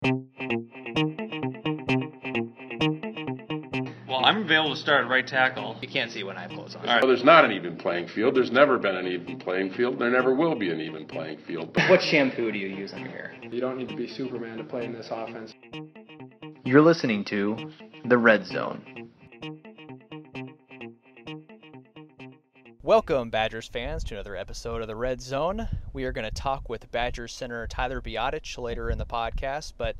Well, I'm available to start at right tackle. You can't see when I have clothes on. All right. Well, there's not an even playing field. There's never been an even playing field. There never will be an even playing field. What shampoo do you use on your hair? You don't need to be Superman to play in this offense. You're listening to The Red Zone. Welcome, Badgers fans, to another episode of The Red Zone. We are going to talk with Badgers center Tyler Biadasz later in the podcast, but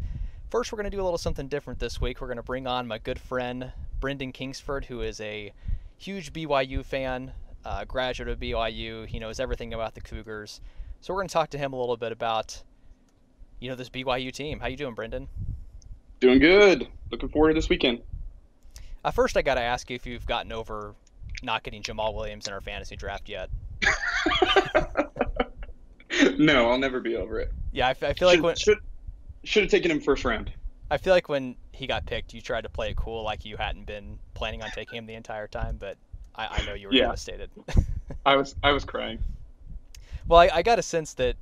first we're going to do a little something different this week. We're going to bring on my good friend Brendan Kingsford, who is a huge BYU fan, graduate of BYU. He knows everything about the Cougars. So we're going to talk to him a little bit about, this BYU team. How you doing, Brendan? Doing good. Looking forward to this weekend. First, I got to ask you if you've gotten over not getting Jamal Williams in our fantasy draft yet. No, I'll never be over it. Yeah, I feel like should have taken him first round. I feel like when he got picked, you tried to play it cool, like you hadn't been planning on taking him the entire time. But I know you were devastated. I was crying. Well, I got a sense that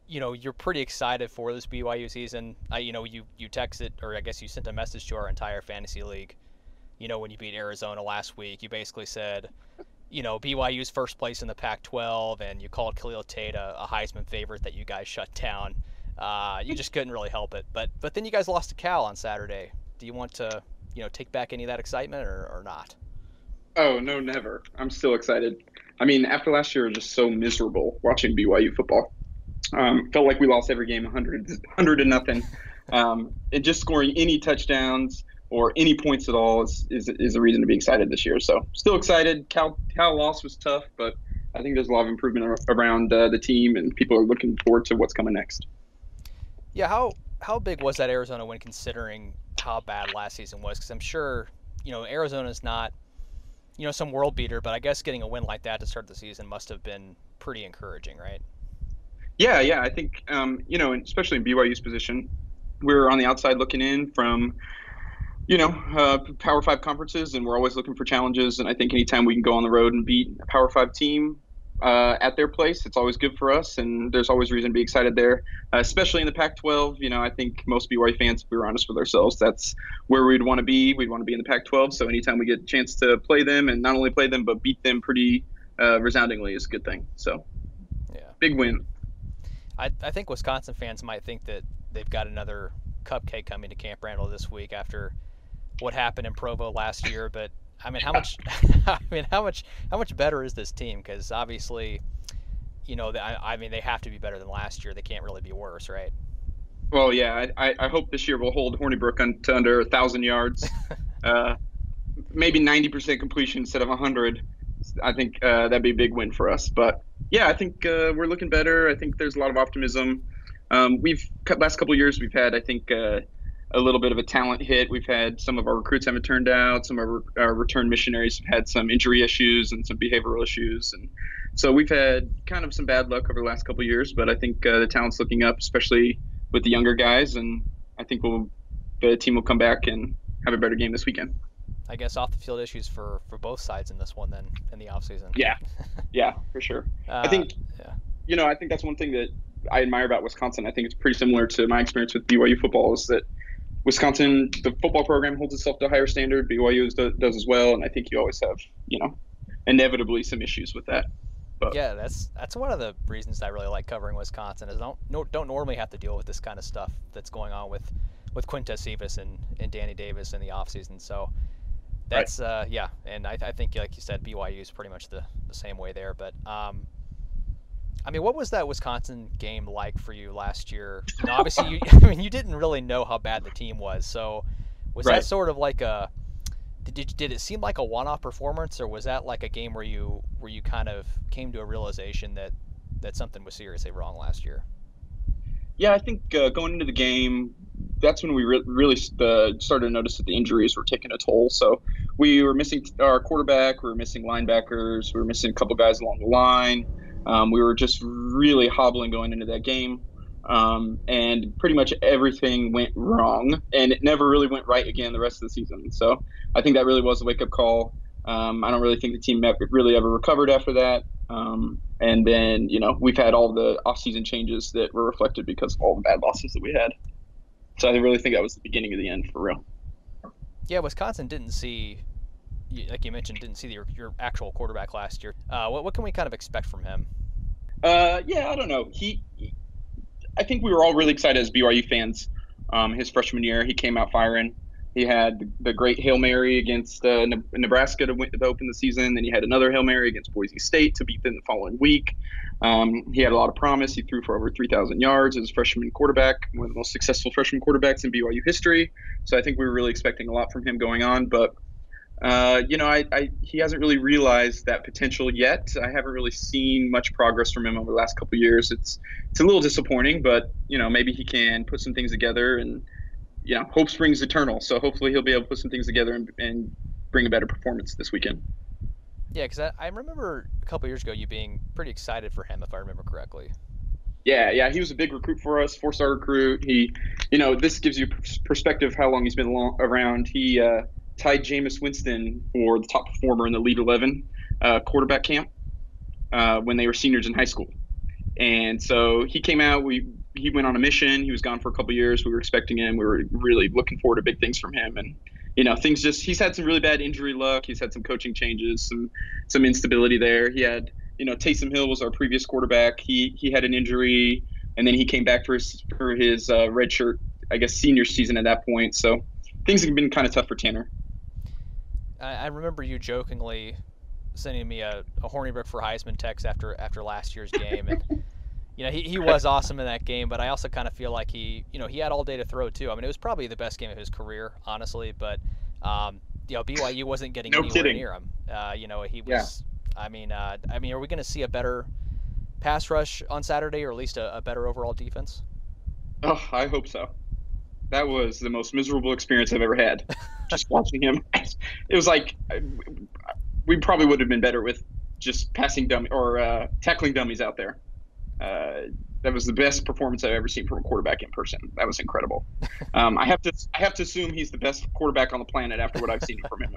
you're pretty excited for this BYU season. You texted, or I guess you sent a message to our entire fantasy league. When you beat Arizona last week, you basically said, BYU's first place in the Pac-12, and you called Khalil Tate a Heisman favorite that you guys shut down. You just couldn't really help it. But then you guys lost to Cal on Saturday. Do you want to, take back any of that excitement or not? Oh, no, never. I'm still excited. I mean, after last year, it was just so miserable watching BYU football. Felt like we lost every game 100-0. And just scoring any touchdowns or any points at all is a reason to be excited this year. So still excited. Cal loss was tough, but I think there's a lot of improvement around the team, and people are looking forward to what's coming next. Yeah, how big was that Arizona win considering how bad last season was? Because I'm sure, Arizona's not, some world beater, but I guess getting a win like that to start the season must have been pretty encouraging, right? Yeah, I think, especially in BYU's position, we're on the outside looking in from Power 5 conferences, and we're always looking for challenges. And I think anytime we can go on the road and beat a Power 5 team at their place, it's always good for us. And there's always reason to be excited there, especially in the Pac-12. I think most BYU fans, if we were honest with ourselves, that's where we'd want to be. We'd want to be in the Pac-12. So anytime we get a chance to play them, and not only play them, but beat them pretty resoundingly, is a good thing. So, yeah, big win. I think Wisconsin fans might think that they've got another cupcake coming to Camp Randall this week after what happened in Provo last year, but how much better is this team? Because obviously, they have to be better than last year. They can't really be worse, right? Well, yeah, I hope this year we'll hold Hornibrook to under 1,000 yards, maybe 90% completion instead of 100. I think that'd be a big win for us. But yeah, I think we're looking better. I think there's a lot of optimism. Last couple of years we've had, I think, a little bit of a talent hit. We've had some of our recruits haven't turned out. Some of our return missionaries have had some injury issues and some behavioral issues. And so we've had kind of some bad luck over the last couple of years, but I think the talent's looking up, especially with the younger guys. And I think the team will come back and have a better game this weekend. I guess off the field issues for both sides in this one then in the offseason. Yeah, for sure. I think, I think that's one thing that I admire about Wisconsin. I think it's pretty similar to my experience with BYU football, is that Wisconsin, the football program holds itself to a higher standard. BYU does as well, and I think you always have, inevitably some issues with that. But yeah, that's one of the reasons I really like covering Wisconsin, is don't normally have to deal with this kind of stuff that's going on with Quintez Cephas and Danny Davis in the offseason. So that's right. And I think, like you said, BYU is pretty much the same way there. But what was that Wisconsin game like for you last year? Obviously, you didn't really know how bad the team was. So was that sort of like did it seem like a one-off performance, or was that like a game where you kind of came to a realization that something was seriously wrong last year? Yeah, I think going into the game, that's when we really started to notice that the injuries were taking a toll. So we were missing our quarterback, we were missing linebackers, we were missing a couple guys along the line. We were just really hobbling going into that game, and pretty much everything went wrong, and it never really went right again the rest of the season. So I think that really was a wake-up call. I don't really think the team really ever recovered after that. And then, we've had all the off-season changes that were reflected because of all the bad losses that we had. So I really think that was the beginning of the end for real. Yeah, Wisconsin didn't see, like you mentioned, didn't see your actual quarterback last year. What can we kind of expect from him? Yeah, I don't know. I think we were all really excited as BYU fans. His freshman year, he came out firing. He had the great Hail Mary against Nebraska to open the season. Then he had another Hail Mary against Boise State to beat them the following week. He had a lot of promise. He threw for over 3,000 yards as a freshman quarterback, one of the most successful freshman quarterbacks in BYU history. So I think we were really expecting a lot from him going on. But, he hasn't really realized that potential yet. I haven't really seen much progress from him over the last couple of years. It's a little disappointing, but, maybe he can put some things together and, hope springs eternal. So hopefully he'll be able to put some things together and bring a better performance this weekend. Yeah, because I remember a couple years ago you being pretty excited for him, if I remember correctly. Yeah, he was a big recruit for us, 4-star recruit. He, this gives you perspective how long he's been around. He tied Jameis Winston for the top performer in the Elite 11 quarterback camp when they were seniors in high school. And so he came out. He went on a mission. He was gone for a couple of years. We were expecting him. We were really looking forward to big things from him. And he's had some really bad injury luck. He's had some coaching changes, some instability there. He had, Taysom Hill was our previous quarterback. He had an injury, and then he came back for his redshirt, I guess, senior season at that point. So things have been kind of tough for Tanner. I remember you jokingly sending me a Hornibrook for Heisman text after last year's game, and he was awesome in that game. But I also kind of feel like he had all day to throw too. I mean, it was probably the best game of his career, honestly. But BYU wasn't getting anywhere near him. He was. Yeah. I mean, are we going to see a better pass rush on Saturday, or at least a better overall defense? Oh, I hope so. That was the most miserable experience I've ever had. Just watching him. It was like we probably would have been better with just passing dummy or tackling dummies out there. That was the best performance I've ever seen from a quarterback in person. That was incredible. I have to assume he's the best quarterback on the planet after what I've seen from him.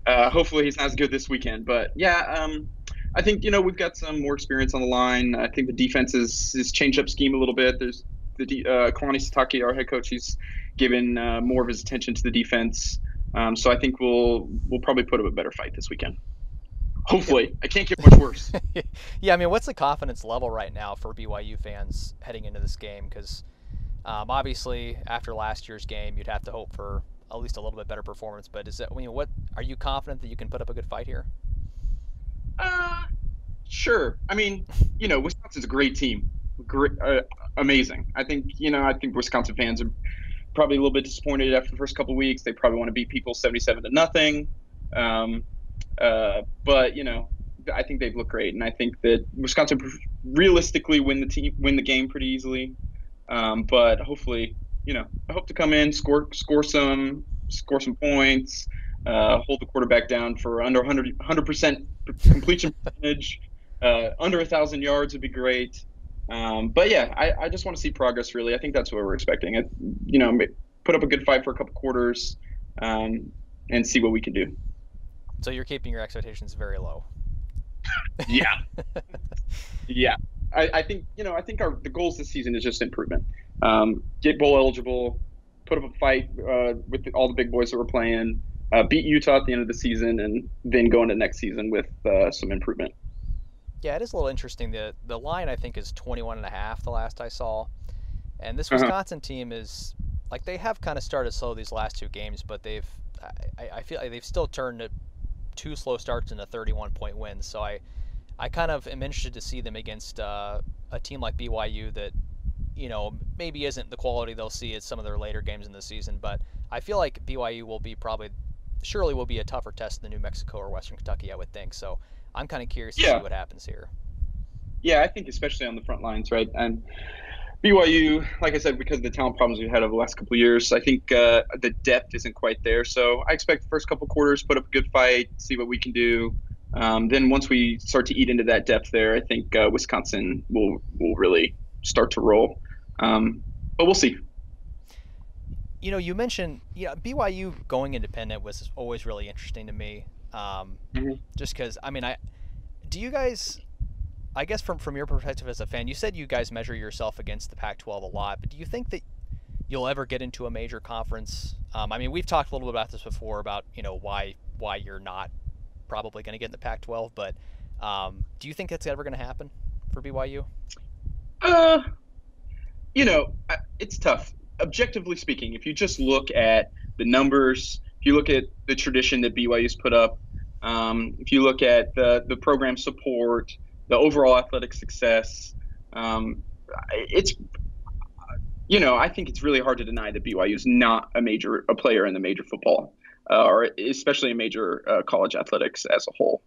Hopefully he's not as good this weekend, but yeah, I think we've got some more experience on the line. I think the defense is changed up scheme a little bit. There's Kalani Sitake, our head coach. He's given more of his attention to the defense. So I think we'll probably put up a better fight this weekend. Hopefully. I can't get much worse. Yeah, I mean, what's the confidence level right now for BYU fans heading into this game? Because obviously, after last year's game, you'd have to hope for at least a little bit better performance. But what are you confident that you can put up a good fight here? Sure. I mean, Wisconsin's a great team. Great, amazing. I think Wisconsin fans are probably a little bit disappointed after the first couple of weeks. They probably want to beat people 77-0. But I think they've looked great, and I think that Wisconsin realistically win the game pretty easily. But hopefully, I hope to come in, score some points, hold the quarterback down for under 100% completion percentage, under 1,000 yards would be great. But yeah, I just want to see progress. Really, I think that's what we're expecting. Put up a good fight for a couple quarters, and see what we can do. So you're keeping your expectations very low. Yeah. Yeah. I think the goals this season is just improvement. Get bowl eligible, put up a fight with all the big boys that we're playing, beat Utah at the end of the season, and then go into next season with some improvement. Yeah, it is a little interesting. The line, I think, is 21.5 the last I saw. And this Wisconsin team is, like, they have kind of started slow these last two games, but I feel like they've still turned 2 slow starts into 31-point wins. So I kind of am interested to see them against a team like BYU that, maybe isn't the quality they'll see at some of their later games in the season. But I feel like BYU will be surely will be a tougher test than New Mexico or Western Kentucky, I would think. So I'm kind of curious to see what happens here. Yeah, I think especially on the front lines, right? And BYU, like I said, because of the talent problems we've had over the last couple of years, I think the depth isn't quite there. So I expect the first couple of quarters, put up a good fight, see what we can do. Then once we start to eat into that depth there, I think Wisconsin will really start to roll. But we'll see. You mentioned BYU going independent was always really interesting to me. Just because, do you guys, I guess from your perspective as a fan, you said you guys measure yourself against the Pac-12 a lot, but do you think that you'll ever get into a major conference. I mean, we've talked a little bit about this before about why you're not probably going to get in the Pac-12, but do you think that's ever going to happen for BYU? It's tough. Objectively speaking, if you just look at the numbers, if you look at the tradition that BYU's put up, if you look at the program support, the overall athletic success, it's I think it's really hard to deny that BYU is not a player in the major football, or especially in major college athletics as a whole.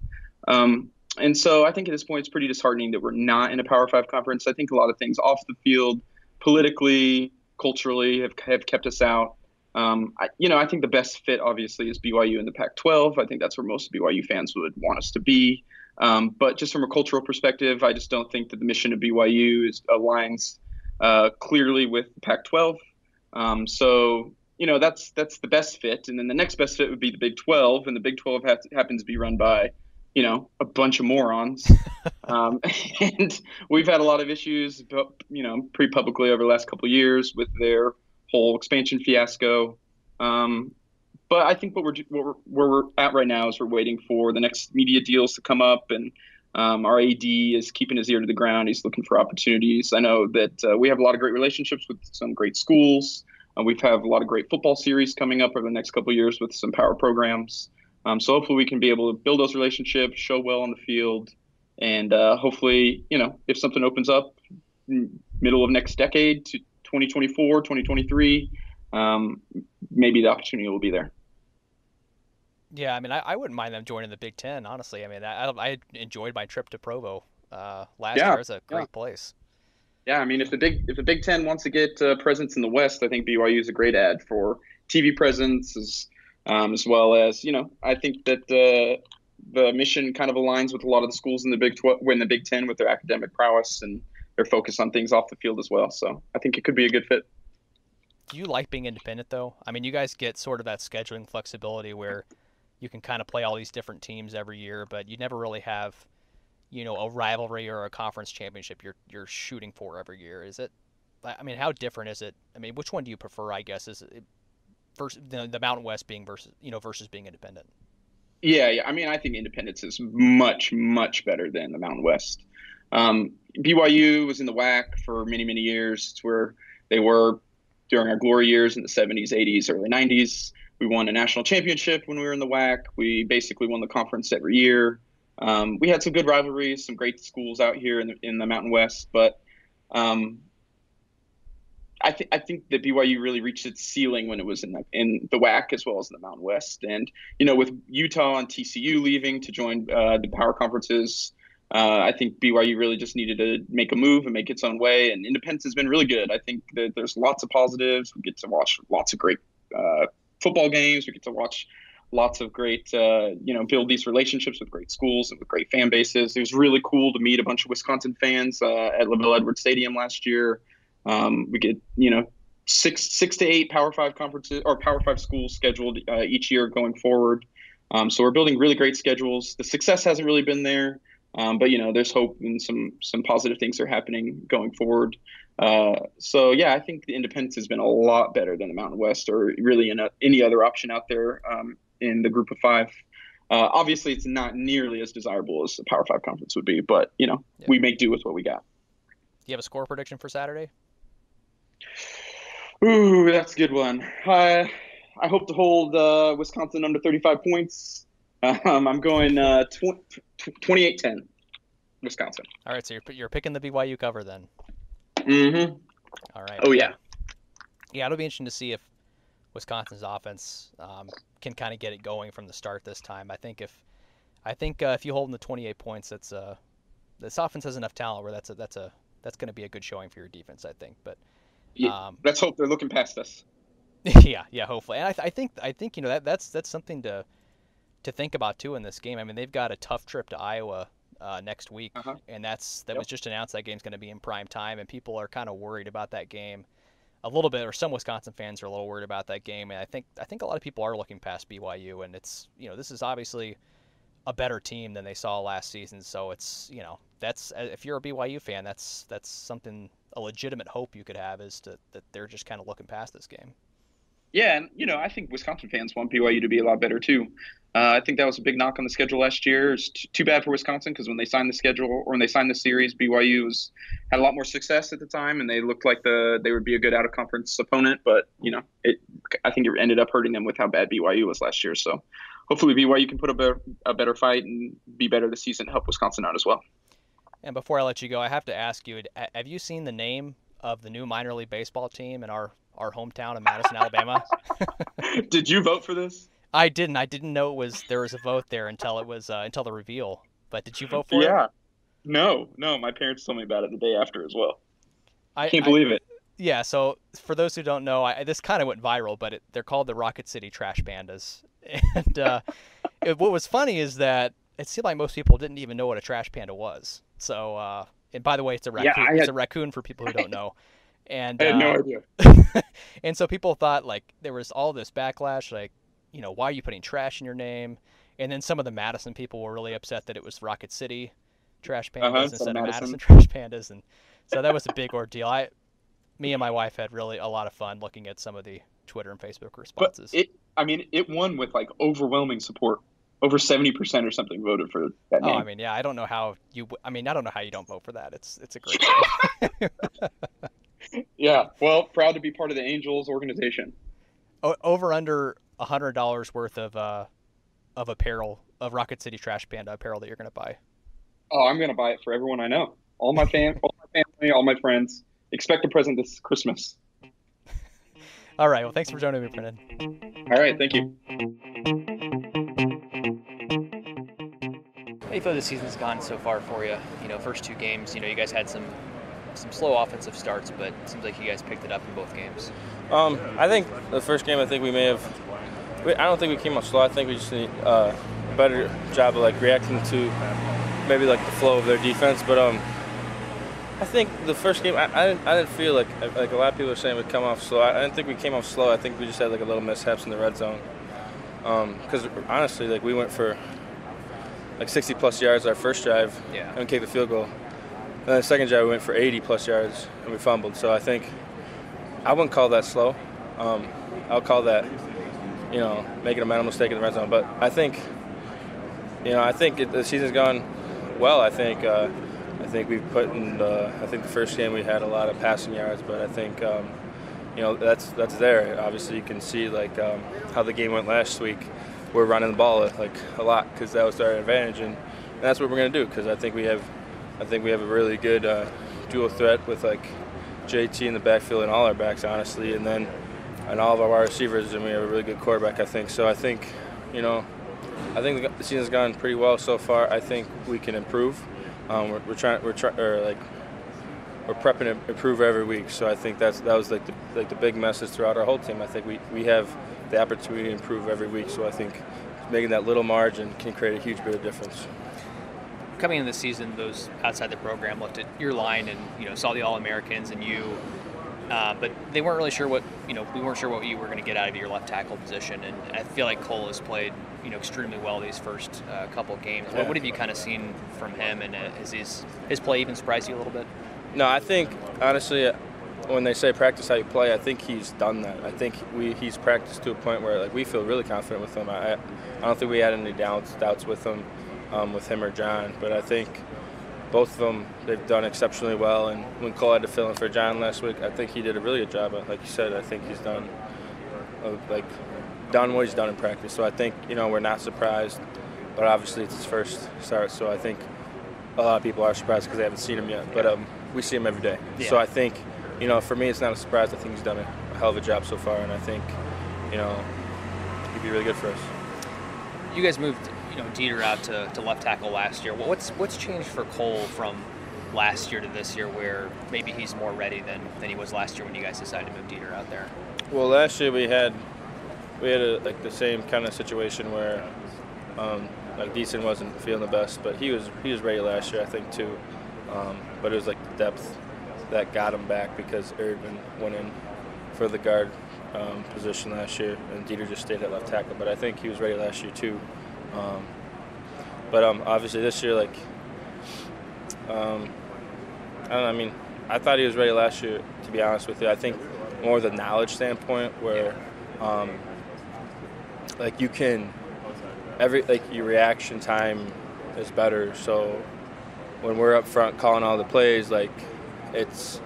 And so I think at this point it's pretty disheartening that we're not in a Power 5 conference. I think a lot of things off the field, politically, culturally, have kept us out. I think the best fit obviously is BYU in the Pac-12. I think that's where most BYU fans would want us to be. But just from a cultural perspective, I just don't think that the mission of BYU aligns clearly with the Pac-12. That's the best fit. And then the next best fit would be the Big 12. And the Big 12 happens to be run by, a bunch of morons. And we've had a lot of issues, pretty publicly over the last couple of years with their whole expansion fiasco. But I think where we're at right now is we're waiting for the next media deals to come up, and our AD is keeping his ear to the ground. He's looking for opportunities. I know that we have a lot of great relationships with some great schools. We have a lot of great football series coming up over the next couple of years with some power programs. So hopefully we can be able to build those relationships, show well on the field, and hopefully, if something opens up middle of next decade to 2024, 2023, maybe the opportunity will be there. Yeah, I mean, I wouldn't mind them joining the Big Ten, honestly. I mean, I enjoyed my trip to Provo last year. It's a great place. Yeah, I mean, if the Big Ten wants to get presence in the West, I think BYU is a great ad for TV presence, as well as, I think that the mission kind of aligns with a lot of the schools in the Big Ten with their academic prowess and their focus on things off the field as well. So I think it could be a good fit. Do you like being independent, though? I mean, you guys get sort of that scheduling flexibility where you can kind of play all these different teams every year, but you never really have, a rivalry or a conference championship you're shooting for every year. Is it? I mean, how different is it? I mean, which one do you prefer? I guess is it versus the Mountain West being versus being independent. Yeah. I mean, I think independence is much, much better than the Mountain West. BYU was in the WAC for many, many years. It's where they were during our glory years in the 70s, 80s, early 90s. We won a national championship when we were in the WAC. We basically won the conference every year. We had some good rivalries, some great schools out here in the Mountain West, but I think that BYU really reached its ceiling when it was in the WAC as well as in the Mountain West. And, with Utah and TCU leaving to join the power conferences, I think BYU really just needed to make a move and make its own way. And independence has been really good. I think that there's lots of positives. We get to watch lots of great football games. We get to watch lots of great, build these relationships with great schools and with great fan bases. It was really cool to meet a bunch of Wisconsin fans at LaVelle Edwards Stadium last year. We get, 6 to 8 Power 5 conferences or Power 5 schools scheduled each year going forward. So we're building really great schedules. The success hasn't really been there, but there's hope and some positive things are happening going forward. So yeah, I think the independence has been a lot better than the Mountain West or really any other option out there in the Group of 5. Obviously, it's not nearly as desirable as the Power 5 conference would be, but we make do with what we got. Do you have a score prediction for Saturday? Ooh, that's a good one. I hope to hold Wisconsin under 35 points. I'm going 28-10, Wisconsin. All right, so you're picking the BYU cover then. Mm-hmm. All right. Oh, yeah. Yeah, it'll be interesting to see if Wisconsin's offense can kind of get it going from the start this time. I think if you hold them to 28 points, this offense has enough talent where that's going to be a good showing for your defense, I think. But let's hope they're looking past us. Yeah, hopefully. And I think that's something to think about too in this game. I mean, they've got a tough trip to Iowa next week, and that was just announced. That game's going to be in prime time, and people are kind of worried about that game a little bit, or some Wisconsin fans are a little worried about that game. And I think a lot of people are looking past BYU, and it's this is obviously a better team than they saw last season. So it's that's if you're a BYU fan, that's something a legitimate hope you could have is that they're just kind of looking past this game. Yeah, and I think Wisconsin fans want BYU to be a lot better too. I think that was a big knock on the schedule last year. It's too bad for Wisconsin because when they signed the schedule or when they signed the series, BYU had a lot more success at the time, and they looked like they would be a good out-of-conference opponent. But I think it ended up hurting them with how bad BYU was last year. So hopefully BYU can put a better fight and be better this season to help Wisconsin out as well. And before I let you go, I have to ask you: have you seen the name of the new minor league baseball team in our hometown of Madison, Alabama? Did you vote for this? I didn't. I didn't know there was a vote there until the reveal. But did you vote for it? Yeah. No. My parents told me about it the day after as well. I can't believe it. Yeah. So for those who don't know, this kind of went viral, but they're called the Rocket City Trash Pandas. And what was funny is that it seemed like most people didn't even know what a trash panda was. So, and by the way, it's a raccoon. Yeah, it's a raccoon for people who don't know. And I had no idea. And so people thought there was all this backlash, why are you putting trash in your name? And then some of the Madison people were really upset that it was Rocket City Trash Pandas instead of Madison Trash Pandas, and so that was a big ordeal. Me and my wife had really a lot of fun looking at some of the Twitter and Facebook responses. But it won with overwhelming support. Over 70% or something voted for that name. Oh, I mean, yeah, I don't know how you don't vote for that. It's a great name. Yeah, well, proud to be part of the Angels organization. Over under $100 worth of apparel, of Rocket City Trash Panda apparel that you're going to buy. Oh, I'm going to buy it for everyone I know. All my family, all my friends. Expect a present this Christmas. All right. Well, thanks for joining me, Brendan. All right. Thank you. How do you feel the season's gone so far for you? First two games, you guys had some slow offensive starts, but it seems like you guys picked it up in both games. I think the first game, I don't think we came out slow. I think we just need a better job of reacting to maybe the flow of their defense. But I think the first game, I didn't feel like a lot of people are saying we come off slow. I didn't think we came off slow. I think we just had a little mishaps in the red zone. Because honestly, we went for 60-plus yards our first drive and kicked the field goal. Then the second drive we went for 80-plus yards and we fumbled. So I think I wouldn't call that slow. I'll call that, making a mental mistake in the red zone. But I think, the season's gone well. I think we've put in. I think the first game we had a lot of passing yards, but I think that's there. Obviously, you can see how the game went last week. We're running the ball a lot because that was our advantage, and that's what we're going to do. Because I think we have a really good dual threat with JT in the backfield and all our backs, honestly, and all of our wide receivers, and we have a really good quarterback. I think so. I think the season's gone pretty well so far. I think we can improve. We're prepping to improve every week. So I think that was the big message throughout our whole team. I think we have the opportunity to improve every week. So I think making that little margin can create a huge bit of difference. Coming into the season, those outside the program looked at your line and saw the All-Americans and you, but they weren't really sure what we weren't sure what you were going to get out of your left tackle position. And I feel like Cole has played extremely well these first couple games. Yeah. What have you kind of seen from him, and has his play even surprised you a little bit? No, I think honestly, when they say practice how you play, I think he's done that. I think he's practiced to a point where we feel really confident with him. I don't think we had any doubts with him or John, but I think both of them, they've done exceptionally well. And when Cole had to fill in for John last week, I think he did a really good job. Like you said, I think he's done what he's done in practice. So I think we're not surprised, but obviously it's his first start. So I think a lot of people are surprised because they haven't seen him yet. But we see him every day. Yeah. So I think for me it's not a surprise. I think he's done a hell of a job so far, and I think he'd be really good for us. You guys moved Dieter out to left tackle last year. What's changed for Cole from last year to this year, where maybe he's more ready than he was last year when you guys decided to move Dieter out there? Well, last year we had the same kind of situation where Deason wasn't feeling the best, but he was ready last year, I think, too. But it was the depth that got him back because Erdman went in for the guard position last year, and Dieter just stayed at left tackle. But I think he was ready last year too. But obviously this year, I don't know. I mean, I thought he was ready last year, to be honest with you. I think more the knowledge standpoint where like you can your reaction time is better. So when we're up front calling all the plays, like it's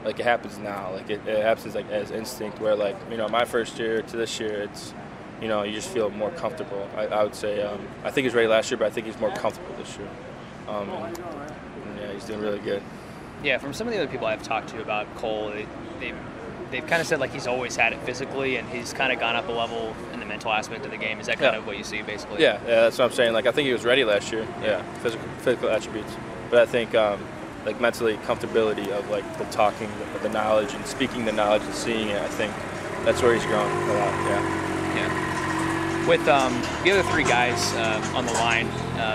like it happens now. Like it happens like as instinct where like, you know, my first year to this year, it's, you know, you just feel more comfortable. I would say I think he's ready last year, but I think he's more comfortable this year. And yeah, he's doing really good. Yeah, from some of the other people I've talked to about Cole, they've kind of said like he's always had it physically, and he's kind of gone up a level in the mental aspect of the game. Is that kind of what you see, basically? Yeah, that's what I'm saying. Like I think he was ready last year. Yeah, physical attributes, but I think like mentally comfortability of like the talking, the knowledge, and speaking the knowledge and seeing it. I think that's where he's grown a lot. Yeah. With the other three guys on the line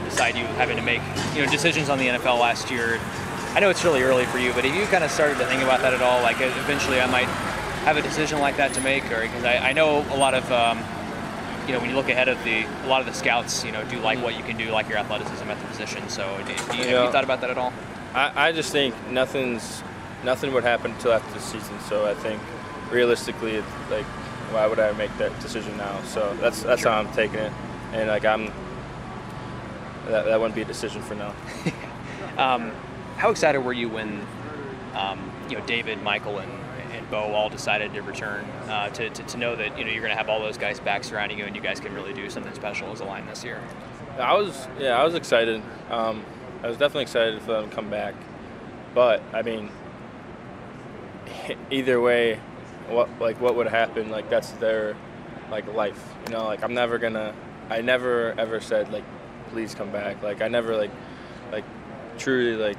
beside you having to make decisions on the NFL last year. I know it's really early for you, but have you kind of started to think about that at all? Like eventually I might have a decision like that to make, or because I know a lot of when you look ahead of a lot of the scouts, do like what you can do, like your athleticism at the position. So have you thought about that at all? I just think nothing would happen until after the season. So I think realistically, it's like, why would I make that decision now? So that's sure. How I'm taking it, and like that wouldn't be a decision for now. How excited were you when, David, Michael, and Bo all decided to return to know that you're going to have all those guys back surrounding you and you guys can really do something special as a line this year? I was excited. I was definitely excited for them to come back, but I mean, either way, what would happen? Like that's their life. Like I never ever said like please come back. Like I never like truly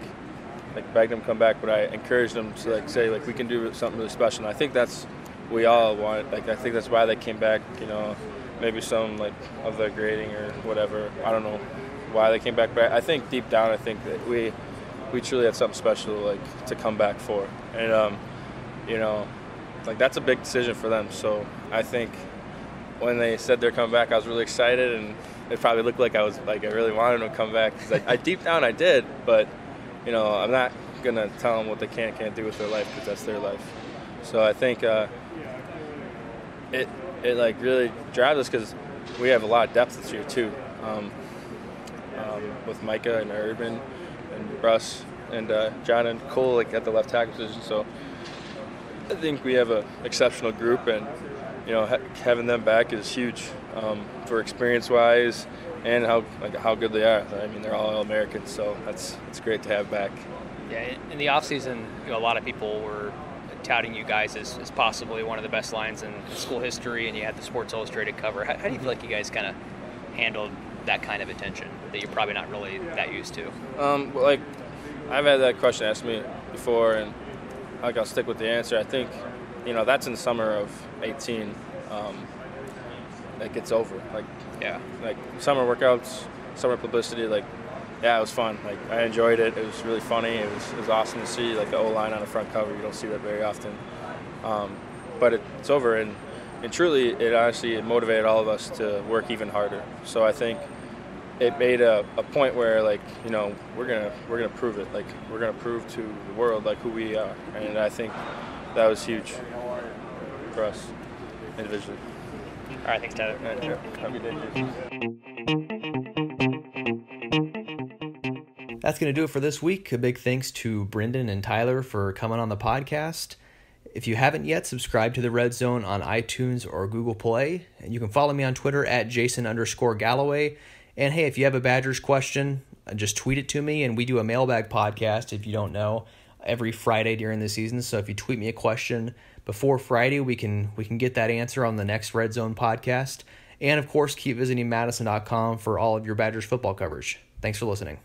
begged them to come back, but I encouraged them to say we can do something really special. And I think that's we all want. Like I think that's why they came back. Maybe some of their grading or whatever. I don't know why they came back, but I think deep down I think that we truly had something special to come back for. And that's a big decision for them. So I think when they said they're coming back, I was really excited, and it probably looked like I really wanted them to come back. Cause I deep down I did, but I'm not gonna tell them what they can't do with their life because that's their life. So I think it really drives us because we have a lot of depth this year too, with Micah and Urban and Russ and John and Cole at the left tackle position. So I think we have an exceptional group, and having them back is huge for experience-wise and how good they are. I mean, they're all Americans, so it's great to have back. Yeah, in the offseason, a lot of people were touting you guys as possibly one of the best lines in school history, and you had the Sports Illustrated cover. How do you feel like you guys kind of handled that kind of attention that you're probably not really that used to? I've had that question asked me before, and I'll stick with the answer. I think, that's in the summer of 18. It's over. Summer workouts, summer publicity. It was fun. I enjoyed it. It was really funny. It was awesome to see the O-line on the front cover. You don't see that very often. But it's over, and truly, it motivated all of us to work even harder. So I think it made a point where we're gonna prove it. We're gonna prove to the world who we are, and I think that was huge for us individually. All right, thanks, Tyler. Sure. Have a good day. That's going to do it for this week. A big thanks to Brendan and Tyler for coming on the podcast. If you haven't yet, subscribe to the Red Zone on iTunes or Google Play. And you can follow me on Twitter at Jason_Galloway. And hey, if you have a Badgers question, just tweet it to me. And we do a mailbag podcast, if you don't know, every Friday during the season. So if you tweet me a question before Friday, we can get that answer on the next Red Zone podcast. And of course, keep visiting madison.com for all of your Badgers football coverage. Thanks for listening.